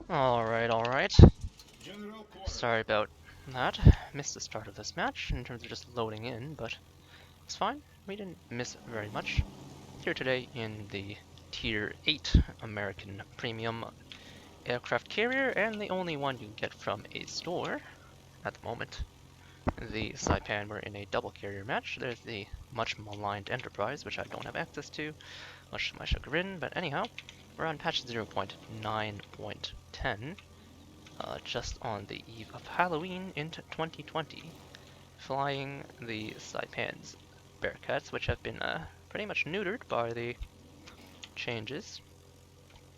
Alright. Sorry about that. Missed the start of this match in terms of just loading in, but it's fine. We didn't miss very much. Here today in the Tier 8 American Premium Aircraft Carrier, and the only one you can get from a store at the moment. The Saipan were in a double carrier match. There's the much maligned Enterprise, which I don't have access to, much to my chagrin, but anyhow, we're on patch 0.9.10. Just on the eve of Halloween in 2020, flying the Saipan's Bearcats, which have been pretty much neutered by the changes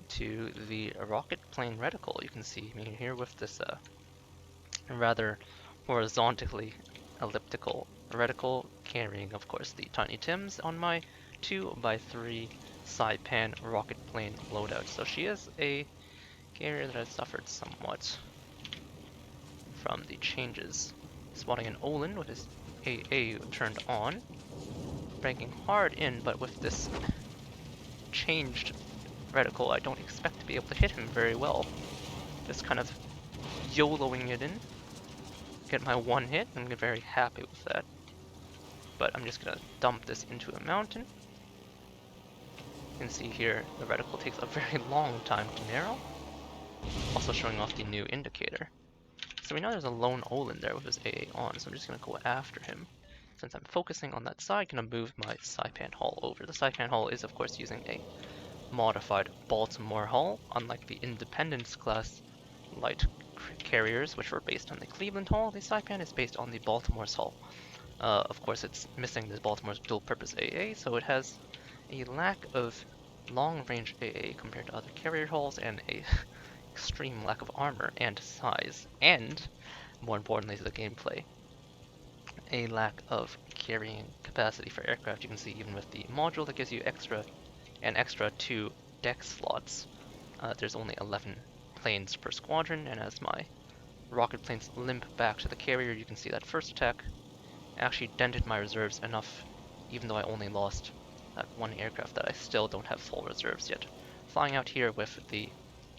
to the rocket plane reticle. You can see me here with this rather horizontally elliptical reticle, carrying, of course, the Tiny Tims on my 2x3 Saipan rocket plane loadout. So she is a carrier that has suffered somewhat from the changes. Spotting an Olin with his AA turned on, banking hard in, but with this changed reticle, I don't expect to be able to hit him very well. Just kind of YOLOing it in. Get my one hit, I'm very happy with that. But I'm just gonna dump this into a mountain. You can see here the reticle takes a very long time to narrow. Also showing off the new indicator. So we know there's a lone Olin there with his AA on, so I'm just going to go after him. Since I'm focusing on that side, I'm going to move my Saipan hull over. The Saipan hull is, of course, using a modified Baltimore hull, unlike the Independence class light carriers, which were based on the Cleveland hull. The Saipan is based on the Baltimore's hull. Of course, it's missing the Baltimore's dual-purpose AA, so it has a lack of long-range AA compared to other carrier hulls, and a extreme lack of armor and size, and more importantly to the gameplay, a lack of carrying capacity for aircraft. You can see even with the module that gives you an extra 2 deck slots, there's only 11 planes per squadron, and as my rocket planes limp back to the carrier, you can see that first attack actually dented my reserves enough, even though I only lost that one aircraft, that I still don't have full reserves yet. Flying out here with the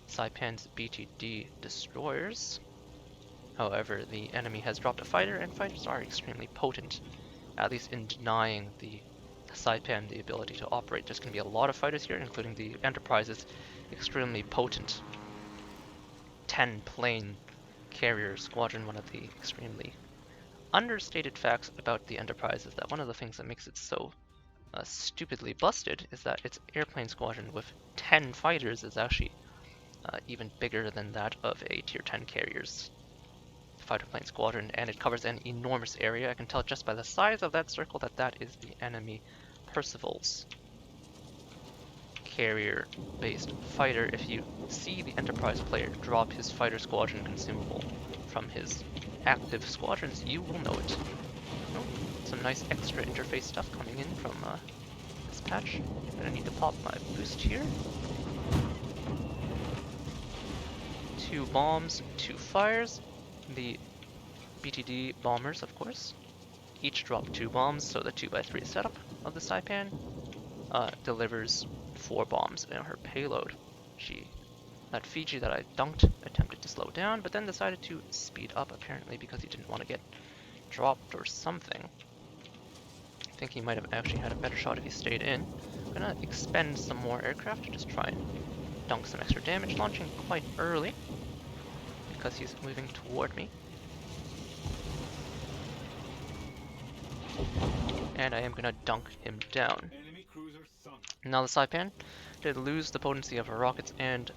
Saipan's BTD destroyers. However, the enemy has dropped a fighter, and fighters are extremely potent, at least in denying the Saipan the ability to operate. There's going to be a lot of fighters here, including the Enterprise's extremely potent 10-plane carrier squadron. One of the extremely understated facts about the Enterprise is that one of the things that makes it so stupidly busted is that its airplane squadron with 10 fighters is actually even bigger than that of a tier 10 carrier's fighter plane squadron, and it covers an enormous area. I can tell just by the size of that circle that that is the enemy Percival's carrier-based fighter. If you see the Enterprise player drop his fighter squadron consumable from his active squadrons, you will know it. Oh, some nice extra interface stuff coming in from this patch. I'm gonna need to pop my boost here. 2 bombs, 2 fires. The BTD bombers, of course, each drop 2 bombs, so the 2x3 setup of the Saipan delivers 4 bombs in her payload. That Fiji that I dunked attempted to slow down, but then decided to speed up, apparently because he didn't want to get dropped or something. I think he might have actually had a better shot if he stayed in. I'm gonna expend some more aircraft to just try and dunk some extra damage, launching quite early because he's moving toward me. And I am gonna dunk him down. Now the Saipan did lose the potency of her rockets, and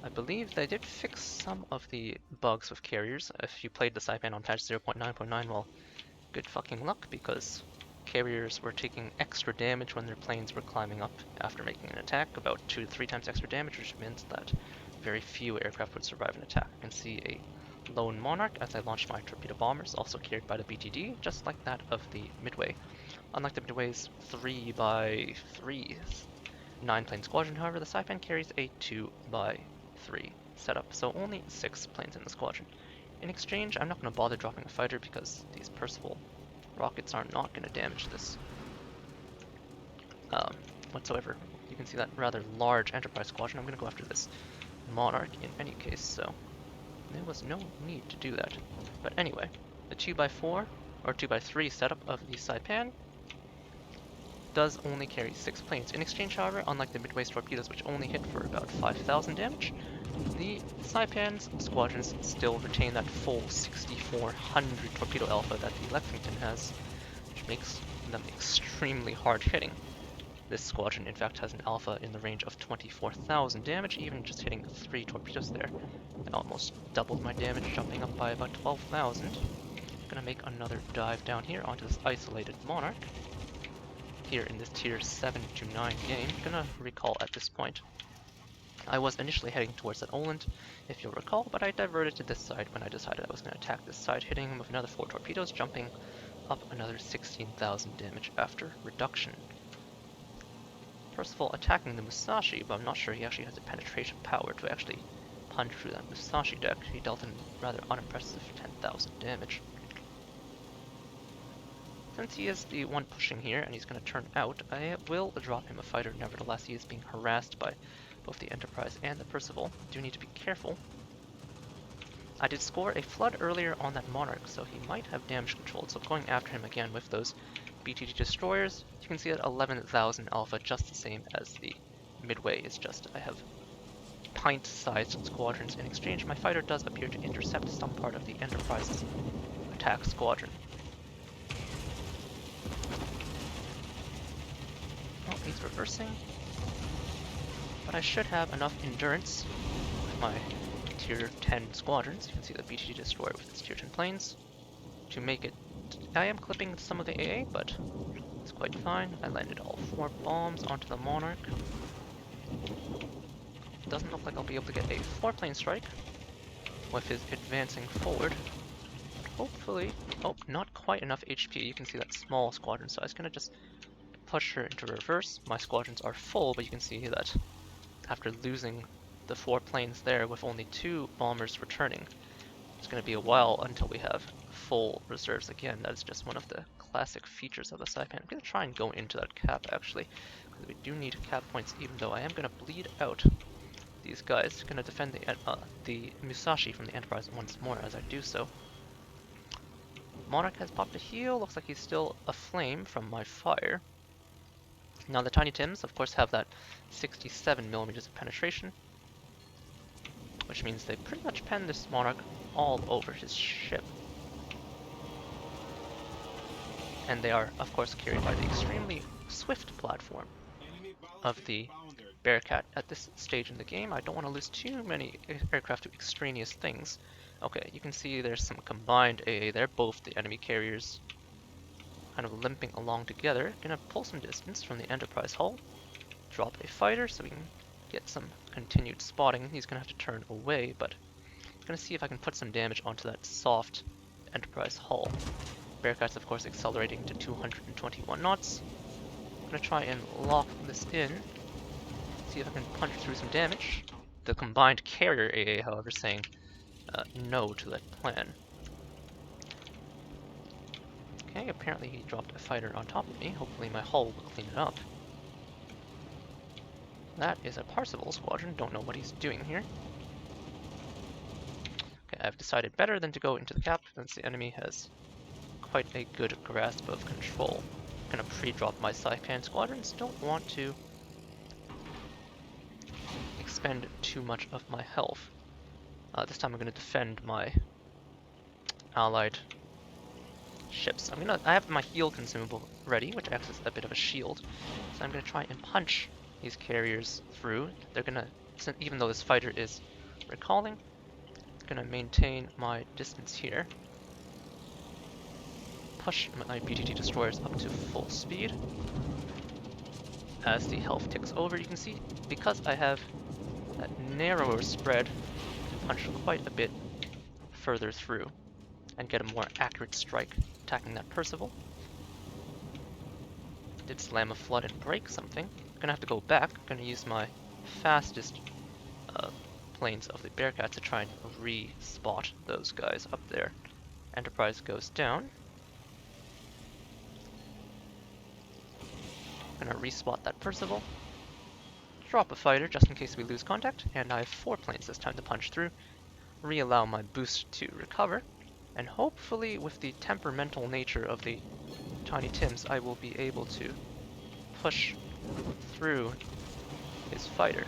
I believe they did fix some of the bugs with carriers. If you played the Saipan on patch 0.9.9, well, good fucking luck, because carriers were taking extra damage when their planes were climbing up after making an attack, about 2 to 3 times extra damage, which means that very few aircraft would survive an attack. I can see a lone Monarch as I launched my torpedo bombers, also carried by the BTD, just like that of the Midway. Unlike the Midway's 3x3 9-plane squadron, however, the Saipan carries a 2x3 setup, so only 6 planes in the squadron. In exchange, I'm not going to bother dropping a fighter because these Percival rockets are not going to damage this whatsoever. You can see that rather large Enterprise squadron. I'm going to go after this Monarch in any case, so there was no need to do that. But anyway, the 2x4 or 2x3 setup of the Saipan does only carry 6 planes. In exchange, however, unlike the midway's torpedoes, which only hit for about 5,000 damage, the Saipan's squadrons still retain that full 6,400 torpedo alpha that the Lexington has, which makes them extremely hard hitting. This squadron, in fact, has an alpha in the range of 24,000 damage, even just hitting 3 torpedoes there. I almost doubled my damage, jumping up by about 12,000. Gonna make another dive down here onto this isolated Monarch. Here in this tier 7 to 9 game, gonna recall at this point. I was initially heading towards that Oland, if you'll recall, but I diverted to this side when I decided I was going to attack this side, hitting him with another 4 torpedoes, jumping up another 16,000 damage after reduction. First of all, attacking the Musashi, but I'm not sure he actually has the penetration power to actually punch through that Musashi deck. He dealt in rather unimpressive 10,000 damage. Since he is the one pushing here and he's going to turn out, I will drop him a fighter. Nevertheless, he is being harassed by both the Enterprise and the Percival. Do need to be careful. I did score a flood earlier on that Monarch, so he might have damage controlled. So going after him again with those BTG destroyers, you can see that 11,000 alpha, just the same as the Midway. It's just I have pint-sized squadrons. In exchange, my fighter does appear to intercept some part of the Enterprise's attack squadron. Oh, he's reversing. But I should have enough endurance with my tier 10 squadrons. You can see the BTG destroyer with its tier 10 planes to make it. I am clipping some of the AA, but it's quite fine. I landed all 4 bombs onto the Monarch. Doesn't look like I'll be able to get a 4-plane strike with his advancing forward. But hopefully, oh, not quite enough HP. You can see that small squadron size. Gonna just push her into reverse. My squadrons are full, but you can see that after losing the 4 planes there with only 2 bombers returning, it's going to be a while until we have full reserves again. That is just one of the classic features of the Saipan. I'm going to try and go into that cap actually, because we do need cap points, even though I am going to bleed out these guys. Going to defend the Musashi from the Enterprise once more as I do so. Monarch has popped a heel. Looks like he's still aflame from my fire. Now the Tiny Tims, of course, have that 67mm of penetration, which means they pretty much pen this Monarch all over his ship. And they are, of course, carried by the extremely swift platform of the Bearcat. At this stage in the game, I don't want to lose too many aircraft to extraneous things. Okay, you can see there's some combined AA there, both the enemy carriers kind of limping along together. Gonna pull some distance from the Enterprise hull, drop a fighter so we can get some continued spotting. He's gonna have to turn away, but I'm gonna see if I can put some damage onto that soft Enterprise hull. Bearcat's of course accelerating to 221 knots. I'm gonna try and lock this in, see if I can punch through some damage. The combined carrier AA, however, saying no to that plan. Okay, apparently he dropped a fighter on top of me. Hopefully my hull will clean it up. That is a Parseval squadron. Don't know what he's doing here. Okay, I've decided better than to go into the cap, since the enemy has quite a good grasp of control. I'm gonna pre-drop my Saipan squadrons. Don't want to expend too much of my health. This time I'm gonna defend my allied ships. I have my heal consumable ready, which acts as a bit of a shield. So I'm gonna try and punch these carriers through. They're gonna, even though this fighter is recalling, gonna maintain my distance here. Push my BTT destroyers up to full speed. As the health ticks over, you can see, because I have that narrower spread, I can punch quite a bit further through and get a more accurate strike attacking that Percival. Did slam a flood and break something. Gonna have to go back. Gonna use my fastest planes of the Bearcat to try and re-spot those guys up there. Enterprise goes down. Gonna re-spot that Percival. drop a fighter just in case we lose contact, and I have 4 planes this time to punch through, re-allow my boost to recover, and hopefully with the temperamental nature of the Tiny Tims, I will be able to push through his fighter.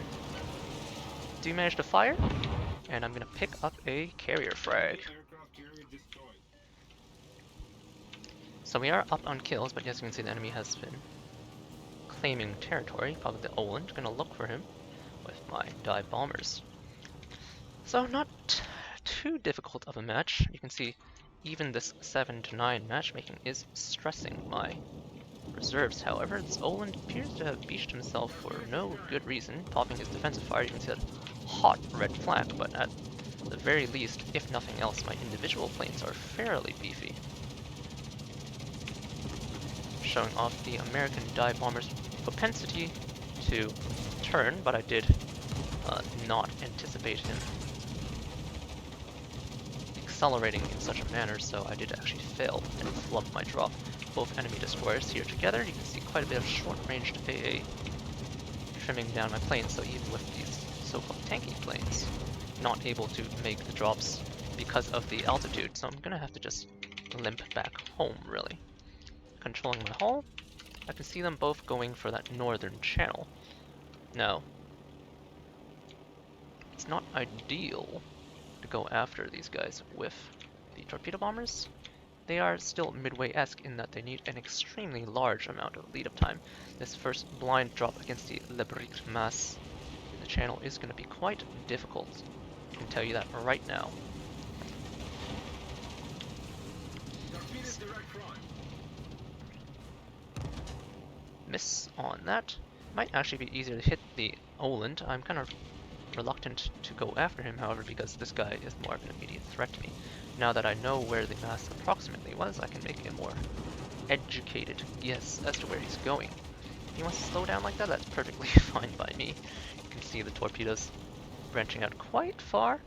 Do you manage to fire? And I'm gonna pick up a carrier frag. So we are up on kills, but as you can see the enemy has been claiming territory, probably the Oland. Gonna look for him with my dive bombers. So not too difficult of a match. You can see even this 7 to 9 matchmaking is stressing my reserves. However, this Oland appears to have beached himself for no good reason, popping his defensive fire. You can see that hot red flag, but at the very least, if nothing else, my individual planes are fairly beefy. Showing off the American dive bomber's propensity to turn, but I did not anticipate him accelerating in such a manner, so I did actually fail and flub my drop. Both enemy destroyers here together. You can see quite a bit of short-ranged AA trimming down my planes, so even with these so-called tanky planes, not able to make the drops because of the altitude, so I'm gonna have to just limp back home, really. Controlling my hull, I can see them both going for that northern channel. Now, it's not ideal to go after these guys with the torpedo bombers. They are still Midway-esque in that they need an extremely large amount of lead-up time. This first blind drop against the Le Brique mass in the channel is going to be quite difficult. I can tell you that right now. Miss on that. Might actually be easier to hit the Oland. I'm kind of reluctant to go after him, however, because this guy is more of an immediate threat to me. Now that I know where the mass approximately was, I can make a more educated guess as to where he's going. If he wants to slow down like that, that's perfectly fine by me. You can see the torpedoes branching out quite far,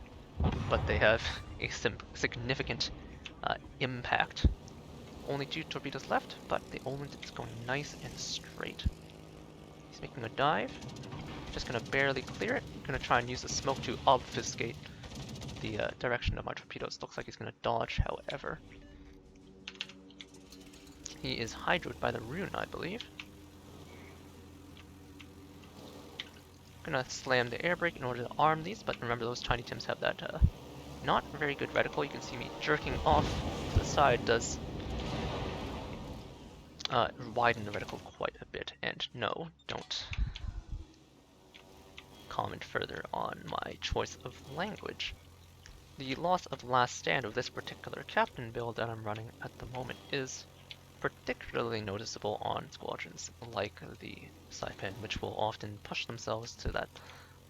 but they have a significant impact. Only 2 torpedoes left, but the Oland is going nice and straight. He's making a dive. Just gonna barely clear it. I'm gonna try and use the smoke to obfuscate the direction of my torpedoes. Looks like he's gonna dodge, however. He is hydroed by the rune, I believe. Gonna slam the air brake in order to arm these, but remember those Tiny Tims have that not very good reticle. You can see me jerking off to the side does widen the reticle quite a bit. And no, don't comment further on my choice of language. The loss of last stand of this particular captain build that I'm running at the moment is particularly noticeable on squadrons like the Saipan, which will often push themselves to that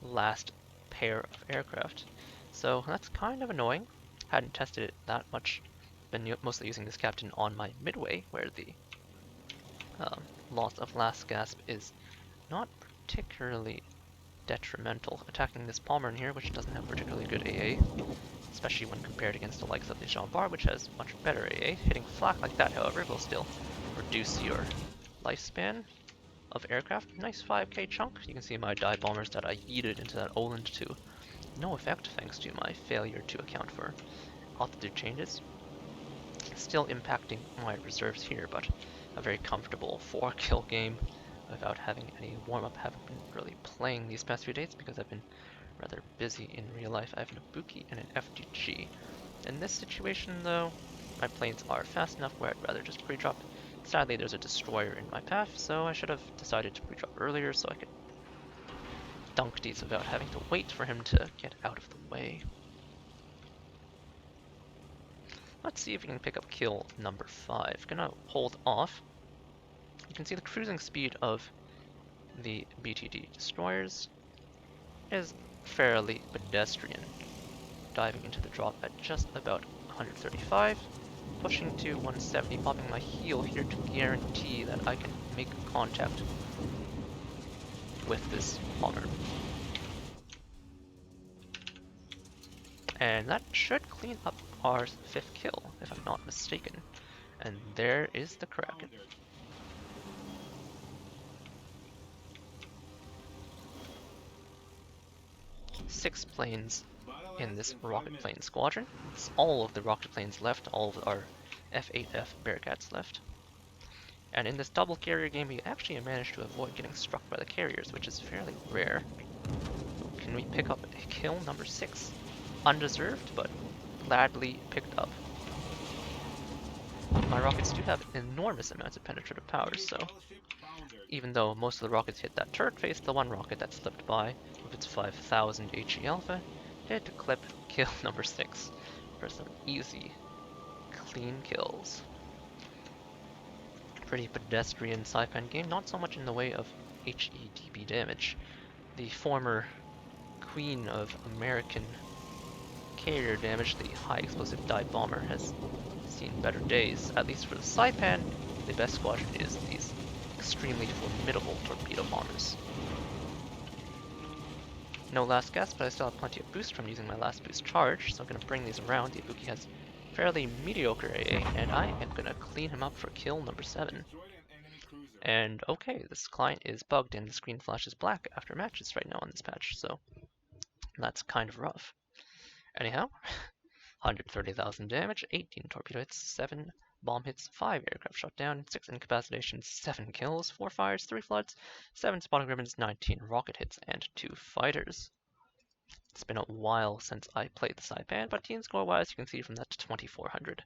last pair of aircraft. So that's kind of annoying. Hadn't tested it that much. Been mostly using this captain on my midway, where the loss of last gasp is not particularly detrimental. Attacking this Palmer in here, which doesn't have particularly good AA, especially when compared against the likes of the Jean Bar, which has much better AA. Hitting flak like that, however, will still reduce your lifespan of aircraft. Nice 5k chunk. You can see my dive bombers that I yeeted into that Oland to no effect thanks to my failure to account for altitude changes. Still impacting my reserves here, but a very comfortable 4-kill game without having any warm-up. Haven't been really playing these past few days because I've been rather busy in real life. I have an Ibuki and an FDG. In this situation though, my planes are fast enough where I'd rather just pre-drop. Sadly there's a destroyer in my path, so I should have decided to pre-drop earlier so I could dunk these without having to wait for him to get out of the way. Let's see if we can pick up kill number 5. Gonna hold off. You can see the cruising speed of the BTD destroyers is fairly pedestrian. Diving into the drop at just about 135, pushing to 170, popping my heel here to guarantee that I can make contact with this bomber. And that should clean up our 5th kill, if I'm not mistaken. And there is the Kraken. 6 planes in this rocket plane squadron. It's all of the rocket planes left, all of our F-8F Bearcats left. And in this double carrier game, we actually managed to avoid getting struck by the carriers, which is fairly rare. Can we pick up kill number 6? Undeserved, but gladly picked up. My rockets do have enormous amounts of penetrative power, so even though most of the rockets hit that turret face, the one rocket that slipped by with its 5000 HE alpha did clip kill number 6 for some easy, clean kills. Pretty pedestrian Saipan game, not so much in the way of HE/DP damage. The former queen of American carrier damage, the high explosive dive bomber, has seen better days. At least for the Saipan, the best squadron is these extremely formidable torpedo bombers. No last gas, but I still have plenty of boost from using my last boost charge, so I'm going to bring these around. The Ibuki has fairly mediocre AA, and I am going to clean him up for kill number 7. And okay, this client is bugged and the screen flashes black after matches right now on this patch, so that's kind of rough. Anyhow, 130,000 damage, 18 torpedo hits, 7 bomb hits, 5 aircraft shot down, 6 incapacitations, 7 kills, 4 fires, 3 floods, 7 spotting ribbons, 19 rocket hits, and 2 fighters. It's been a while since I played the Saipan, but team score wise you can see from that 2400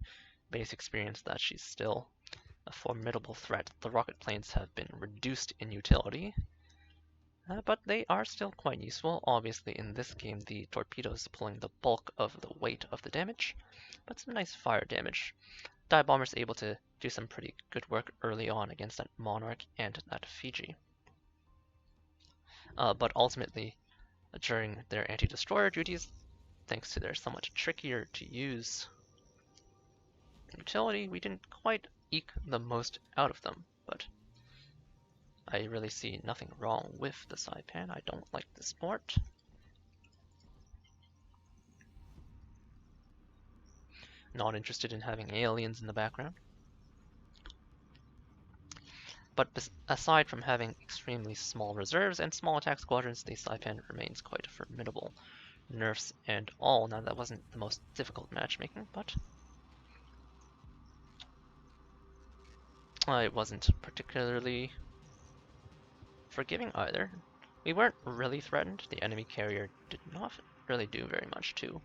base experience that she's still a formidable threat. The rocket planes have been reduced in utility, but they are still quite useful. Obviously in this game the torpedoes pulling the bulk of the weight of the damage, but some nice fire damage. Dive Bomber's able to do some pretty good work early on against that Monarch and that Fiji. But ultimately, during their anti-destroyer duties, thanks to their somewhat trickier to use utility, we didn't quite eke the most out of them, but I really see nothing wrong with the Saipan. I don't like the sport. Not interested in having aliens in the background. But aside from having extremely small reserves and small attack squadrons, the Saipan remains quite formidable. Nerfs and all. Now that wasn't the most difficult matchmaking, but it wasn't particularly forgiving either. We weren't really threatened. The enemy carrier did not really do very much to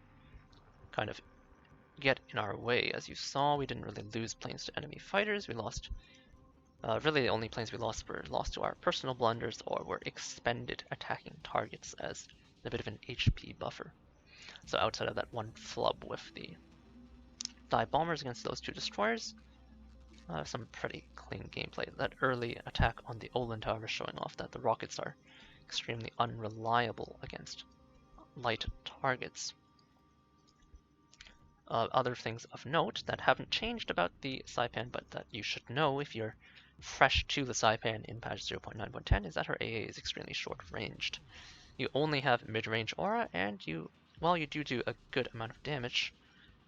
kind of get in our way. As you saw, we didn't really lose planes to enemy fighters. We lost, really the only planes we lost were lost to our personal blunders or were expended attacking targets as a bit of an HP buffer. So outside of that one flub with the dive bombers against those 2 destroyers, some pretty clean gameplay. That early attack on the Oland, however, showing off that the rockets are extremely unreliable against light targets. Other things of note that haven't changed about the Saipan, but that you should know if you're fresh to the Saipan in patch 0.9.10 is that her AA is extremely short-ranged. You only have mid-range aura, and while you do a good amount of damage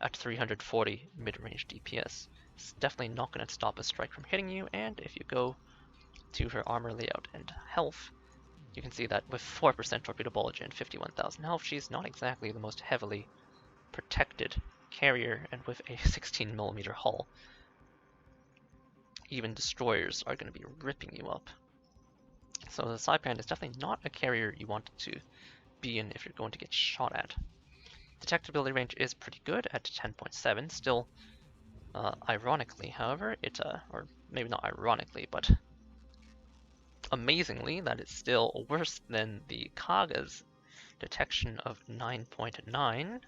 at 340 mid-range DPS, it's definitely not going to stop a strike from hitting you. And if you go to her armor layout and health, you can see that with 4% torpedo bulge and 51,000 health, she's not exactly the most heavily protected carrier, and with a 16mm hull, even destroyers are going to be ripping you up. So the Saipan is definitely not a carrier you want to be in if you're going to get shot at. Detectability range is pretty good at 10.7, still ironically, however, or maybe not ironically, but amazingly, that is still worse than the Kaga's detection of 9.9.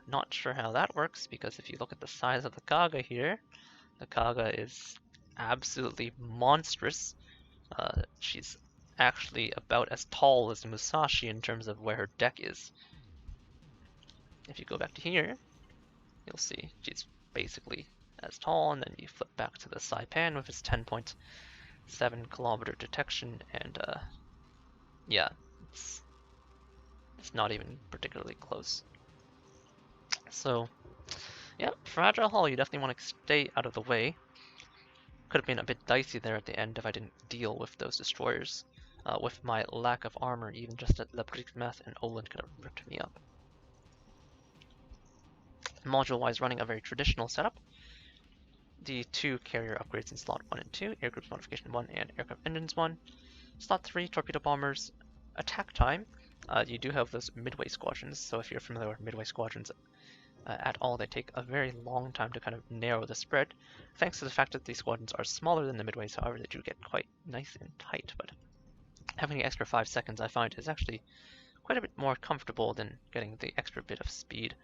Not sure how that works, because if you look at the size of the Kaga here, the Kaga is absolutely monstrous. She's actually about as tall as the Musashi in terms of where her deck is. If you go back to here, you'll see she's basically as tall, and then you flip back to the Saipan with its 10.7 kilometer detection, and yeah, it's not even particularly close. So yeah, fragile hull, you definitely want to stay out of the way. Could have been a bit dicey there at the end if I didn't deal with those destroyers With my lack of armor, even just at La Brique Math and Olin could have ripped me up. Module-wise, running a very traditional setup. The 2 carrier upgrades in slot 1 and 2, air groups modification 1 and aircraft engines 1. Slot 3, torpedo bombers. Attack time, you do have those midway squadrons, so if you're familiar with midway squadrons at all, they take a very long time to kind of narrow the spread, thanks to the fact that these squadrons are smaller than the midways, however they do get quite nice and tight, but having the extra 5 seconds I find is actually quite a bit more comfortable than getting the extra bit of speed.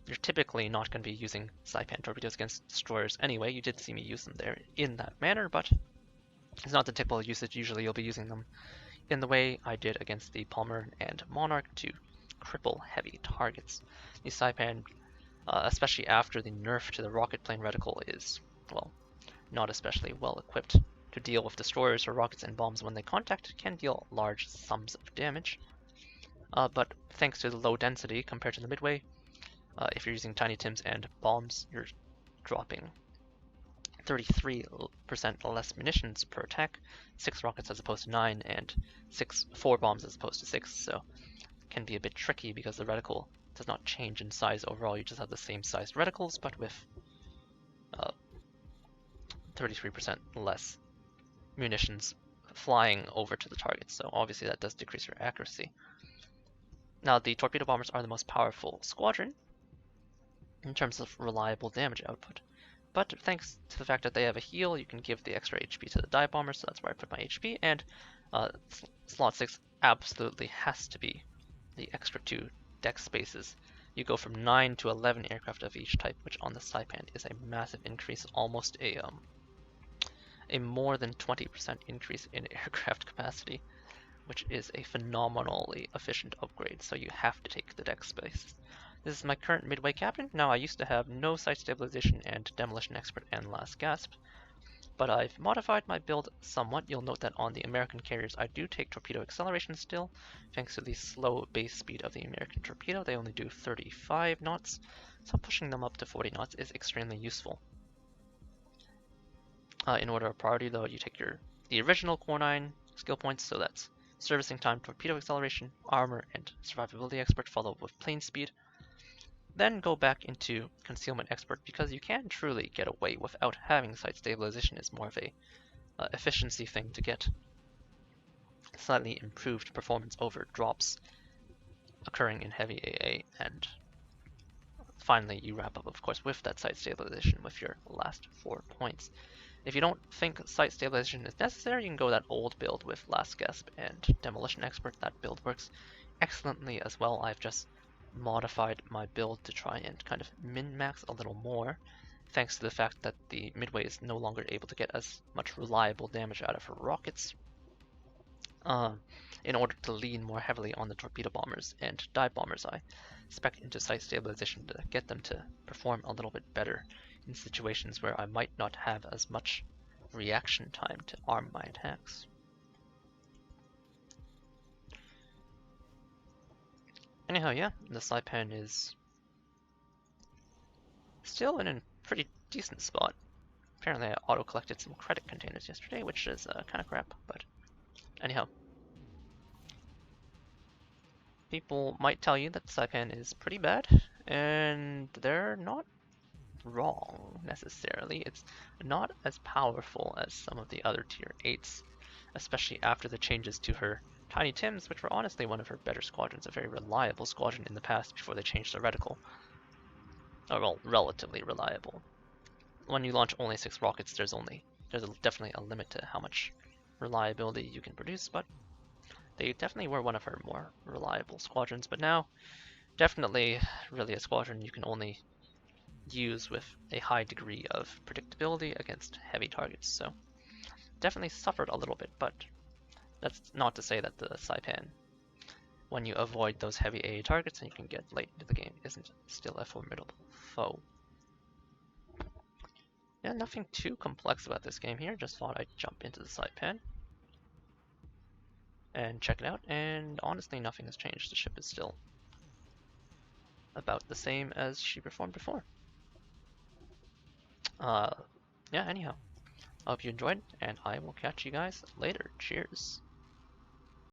You're typically not going to be using Saipan torpedoes against destroyers anyway. You did see me use them there in that manner, but it's not the typical usage. Usually you'll be using them in the way I did against the Palmer and Monarch to cripple heavy targets. The Saipan, especially after the nerf to the rocket plane reticle, is, well, not especially well equipped to deal with destroyers or rockets and bombs when they contact, can deal large sums of damage. But thanks to the low density compared to the midway, if you're using Tiny Tims and bombs, you're dropping 33% less munitions per attack, 6 rockets as opposed to 9, and 4 bombs as opposed to 6, so it can be a bit tricky because the reticle does not change in size overall. You just have the same sized reticles, but with 33% less munitions flying over to the target, so obviously that does decrease your accuracy. Now, the torpedo bombers are the most powerful squadron in terms of reliable damage output. But thanks to the fact that they have a heal, you can give the extra HP to the dive bomber, so that's where I put my HP, and slot 6 absolutely has to be the extra 2 deck spaces. You go from 9 to 11 aircraft of each type, which on the Saipan is a massive increase, almost a more than 20% increase in aircraft capacity, which is a phenomenally efficient upgrade, so you have to take the deck space. This is my current midway captain. Now, I used to have no site stabilization and demolition expert and last gasp, but I've modified my build somewhat. You'll note that on the American carriers I do take torpedo acceleration still, thanks to the slow base speed of the American torpedo. They only do 35 knots, so pushing them up to 40 knots is extremely useful. In order of priority though, you take the original Core 9 skill points, so that's servicing time, torpedo acceleration, armor, and survivability expert, followed with plane speed. Then go back into Concealment Expert, because you can truly get away without having site stabilization. It's more of a efficiency thing to get slightly improved performance over drops occurring in heavy AA, and finally you wrap up, of course, with that site stabilization with your last 4 points. If you don't think site stabilization is necessary, you can go that old build with Last Gasp and Demolition Expert. That build works excellently as well. I've just modified my build to try and kind of min-max a little more, thanks to the fact that the midway is no longer able to get as much reliable damage out of her rockets, in order to lean more heavily on the torpedo bombers and dive bombers. I spec into site stabilization to get them to perform a little bit better in situations where I might not have as much reaction time to arm my attacks. Anyhow, yeah, the Saipan is still in a pretty decent spot. Apparently I auto-collected some credit containers yesterday, which is kind of crap, but anyhow. People might tell you that the Saipan is pretty bad, and they're not wrong, necessarily. It's not as powerful as some of the other tier 8s, especially after the changes to her Tiny Tims, which were honestly one of her better squadrons, a very reliable squadron in the past before they changed the reticle. Or, well, relatively reliable. When you launch only 6 rockets, there's definitely a limit to how much reliability you can produce, but they definitely were one of her more reliable squadrons. But now, definitely really a squadron you can only use with a high degree of predictability against heavy targets, so definitely suffered a little bit, but that's not to say that the Saipan, when you avoid those heavy AA targets and you can get late into the game, isn't still a formidable foe. Yeah, nothing too complex about this game here, just thought I'd jump into the Saipan and check it out, and honestly nothing has changed. The ship is still about the same as she performed before. Yeah, anyhow, I hope you enjoyed, and I will catch you guys later. Cheers.